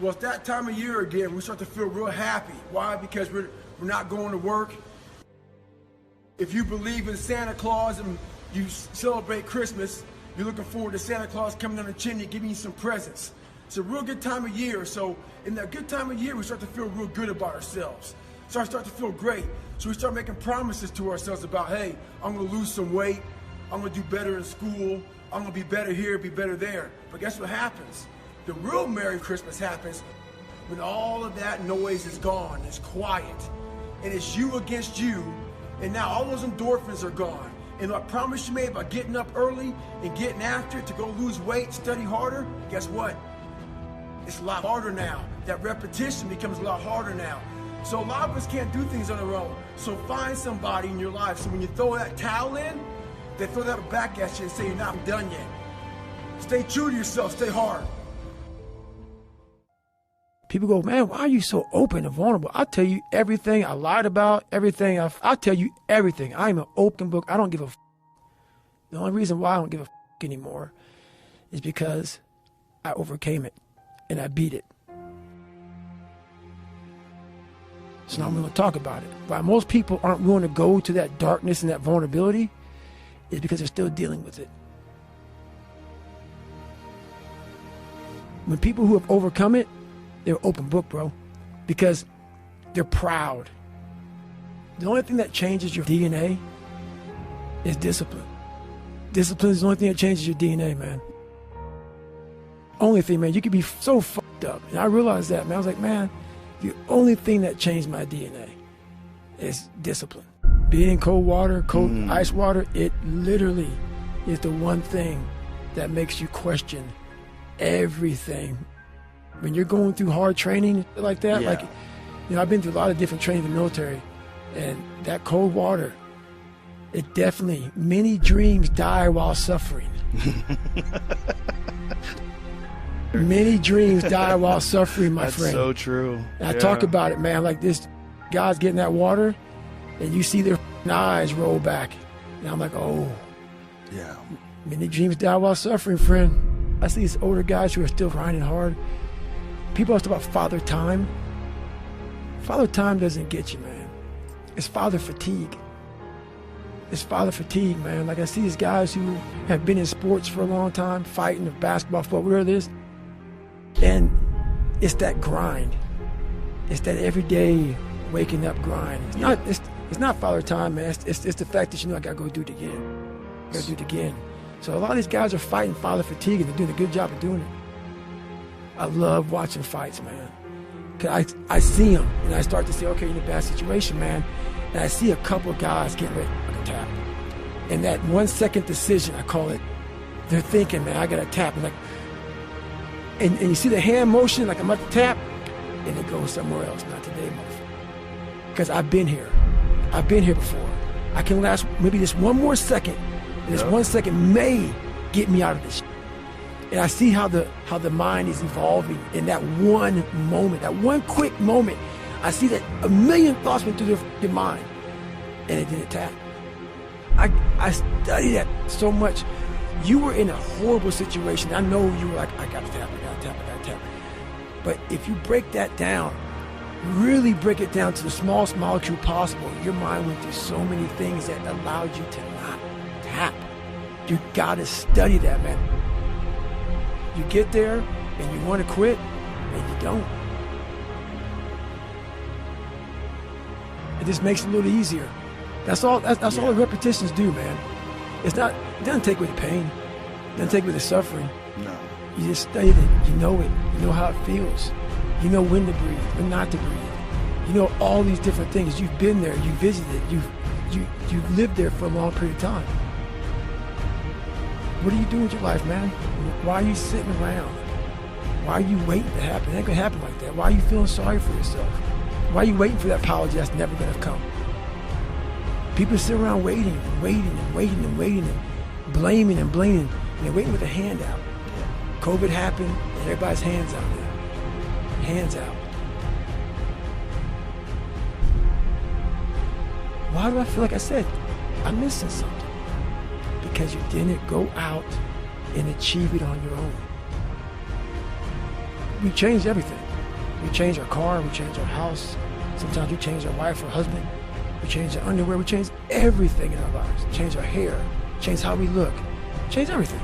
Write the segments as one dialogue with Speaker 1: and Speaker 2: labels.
Speaker 1: Well, it's that time of year again. We start to feel real happy. Why? Because we're not going to work. If you believe in Santa Claus and you celebrate Christmas, you're looking forward to Santa Claus coming down the chimney giving you some presents. It's a real good time of year. So in that good time of year, we start to feel real good about ourselves. So I start to feel great. So we start making promises to ourselves about, hey, I'm gonna lose some weight. I'm gonna do better in school. I'm gonna be better here, be better there. But guess what happens? The real Merry Christmas happens when all of that noise is gone, it's quiet, and it's you against you, and now all those endorphins are gone. And what promise you made about getting up early and getting after it to go lose weight, study harder, guess what? It's a lot harder now. That repetition becomes a lot harder now. So a lot of us can't do things on our own. So find somebody in your life. So when you throw that towel in, they throw that back at you and say you're not done yet. Stay true to yourself, stay hard.
Speaker 2: People go, man, why are you so open and vulnerable? I'll tell you everything I lied about, everything. I'll tell you everything. I'm an open book. I don't give a f. The only reason why I don't give a f anymore is because I overcame it and I beat it. So now I'm willing to talk about it. Why most people aren't willing to go to that darkness and that vulnerability is because they're still dealing with it. When people who have overcome it, they're open book, bro, because they're proud. The only thing that changes your DNA is discipline. Discipline is the only thing that changes your DNA, man. Only thing, man. You could be so fucked up. And I realized that, man. I was like, man, the only thing that changed my DNA is discipline. Being in cold water, ice water, it literally is the one thing that makes you question everything. When you're going through hard training like that, like, you know, I've been through a lot of different training in the military, and that cold water, it definitely, many dreams die while suffering. Many dreams die while suffering, my friend.
Speaker 3: That's so true.
Speaker 2: And I talk about it, man, like this guy's getting that water, and you see their eyes roll back. And I'm like, oh.
Speaker 3: Yeah.
Speaker 2: Many dreams die while suffering, friend. I see these older guys who are still grinding hard. People always talk about father time. Father time doesn't get you, man. It's father fatigue. It's father fatigue, man. Like I see these guys who have been in sports for a long time, fighting, basketball, football, whatever it is. And it's that grind. It's that everyday waking up grind. It's not father time, man. It's the fact that, you know, I gotta go do it again. I gotta do it again. So a lot of these guys are fighting father fatigue, and they're doing a good job of doing it. I love watching fights, man. Cause I see them, and I start to say, okay, you're in a bad situation, man. And I see a couple of guys getting ready to tap. And that 1 second decision, I call it, they're thinking, man, I gotta tap. And you see the hand motion, like I'm about to tap, and it goes somewhere else. Not today, motherfucker. Because I've been here. I've been here before. I can last maybe just one more second, and this 1 second may get me out of this. And I see how the mind is evolving in that one moment, that one quick moment. I see that a million thoughts went through their mind, and it didn't tap. I study that so much. You were in a horrible situation. I know you were like, I gotta tap. But if you break that down, really break it down to the smallest molecule possible, your mind went through so many things that allowed you to not tap. You gotta study that, man. You get there and you want to quit, and you don't. It just makes it a little easier. That's all. That's all the repetitions do, man. It doesn't take away the pain. It doesn't take away the suffering.
Speaker 3: No.
Speaker 2: You just study it. You know it. You know how it feels. You know when to breathe, when not to breathe. You know all these different things. You've been there. You visited. You've lived there for a long period of time. What are you doing with your life, man? Why are you sitting around? Why are you waiting to happen? It ain't gonna happen like that. Why are you feeling sorry for yourself? Why are you waiting for that apology that's never gonna come? People sit around waiting and waiting and waiting and waiting and blaming and blaming, and they're waiting with a hand out. COVID happened, and everybody's hands out there. Hands out. Why do I feel like I said I'm missing something? Because you didn't go out and achieve it on your own. We changed everything. We change our car, we change our house. Sometimes we change our wife or husband. We change our underwear, we change everything in our lives. Change our hair, change how we look, change everything.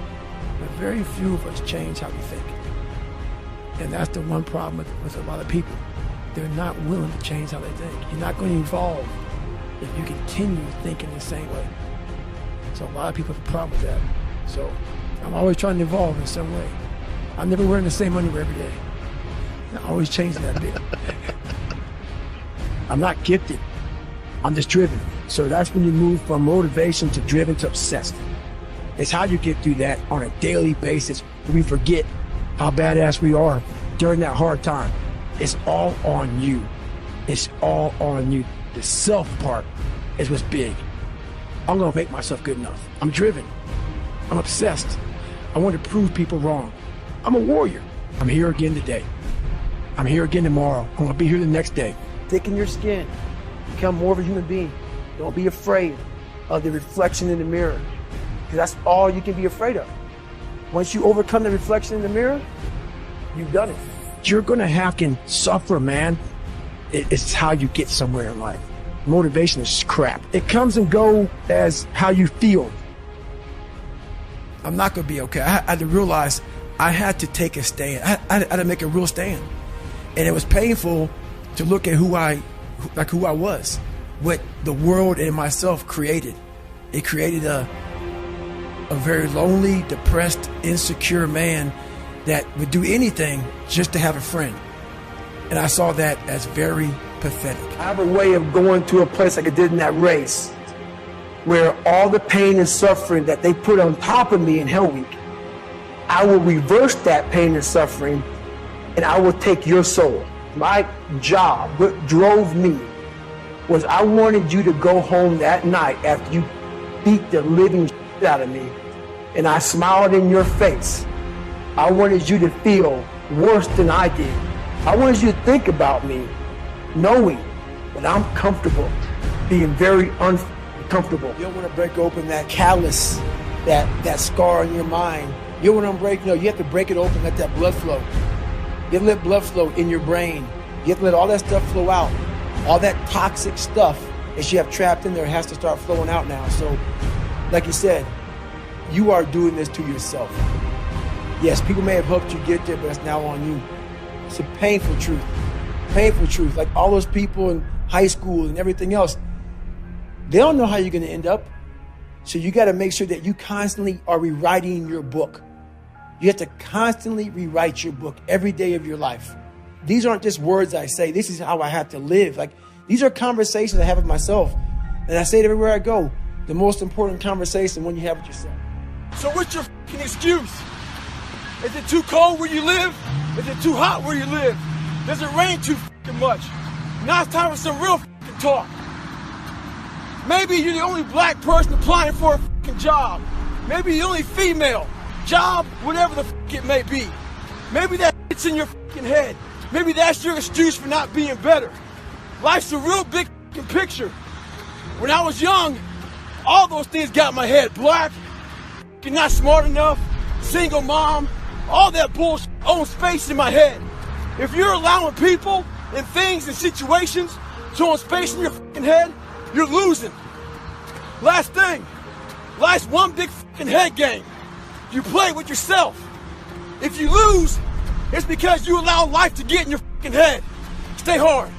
Speaker 2: But very few of us change how we think. And that's the one problem with a lot of people. They're not willing to change how they think. You're not going to evolve if you continue thinking the same way. So a lot of people have a problem with that. So I'm always trying to evolve in some way. I'm never wearing the same underwear every day. I'm always changing that bit. I'm not gifted. I'm just driven. So that's when you move from motivation to driven to obsessed. It's how you get through that on a daily basis. We forget how badass we are during that hard time. It's all on you. It's all on you. The self part is what's big. I'm gonna make myself good enough. I'm driven. I'm obsessed. I want to prove people wrong. I'm a warrior. I'm here again today. I'm here again tomorrow. I'm gonna be here the next day. Thicken your skin. Become more of a human being. Don't be afraid of the reflection in the mirror, because that's all you can be afraid of. Once you overcome the reflection in the mirror, you've done it. You're gonna have to suffer, man. It's how you get somewhere in life. Motivation is crap. It comes and goes as how you feel. I'm not gonna be okay. I had to realize I had to take a stand. I had to make a real stand. And it was painful to look at who I was, what the world and myself created. It created a very lonely, depressed, insecure man that would do anything just to have a friend. And I saw that as very pathetic. I have a way of going to a place like I did in that race, where all the pain and suffering that they put on top of me in Hell Week, I will reverse that pain and suffering, and I will take your soul. My job, what drove me, was I wanted you to go home that night after you beat the living shit out of me, and I smiled in your face. I wanted you to feel worse than I did. I wanted you to think about me, knowing that I'm comfortable being very uncomfortable. You don't want to break open that callus, that scar in your mind. You don't want to break, you have to break it open, let that blood flow. You have to let blood flow in your brain. You have to let all that stuff flow out. All that toxic stuff that you have trapped in there has to start flowing out now. So, like you said, you are doing this to yourself. Yes, people may have helped you get there, but it's now on you. It's a painful truth. Painful truth. Like all those people in high school and everything else, they don't know how you're going to end up. So you got to make sure that you constantly are rewriting your book. You have to constantly rewrite your book every day of your life. These aren't just words I say. This is how I have to live. Like, these are conversations I have with myself. And I say it everywhere I go. The most important conversation when you have with yourself. So what's your f***ing excuse? Is it too cold where you live? Is it too hot where you live? Does it rain too f***ing much? Now it's time for some real f***ing talk. Maybe you're the only black person applying for a f***ing job. Maybe you're the only female. Job, whatever the f*** it may be. Maybe that f***'s in your f***ing head. Maybe that's your excuse for not being better. Life's a real big f***ing picture. When I was young, all those things got in my head. Black, f***ing not smart enough, single mom, all that bullshit owns space in my head. If you're allowing people and things and situations to own space in your f***ing head, you're losing. Last thing, life's one big f***ing head game. You play with yourself. If you lose, it's because you allow life to get in your f***ing head. Stay hard.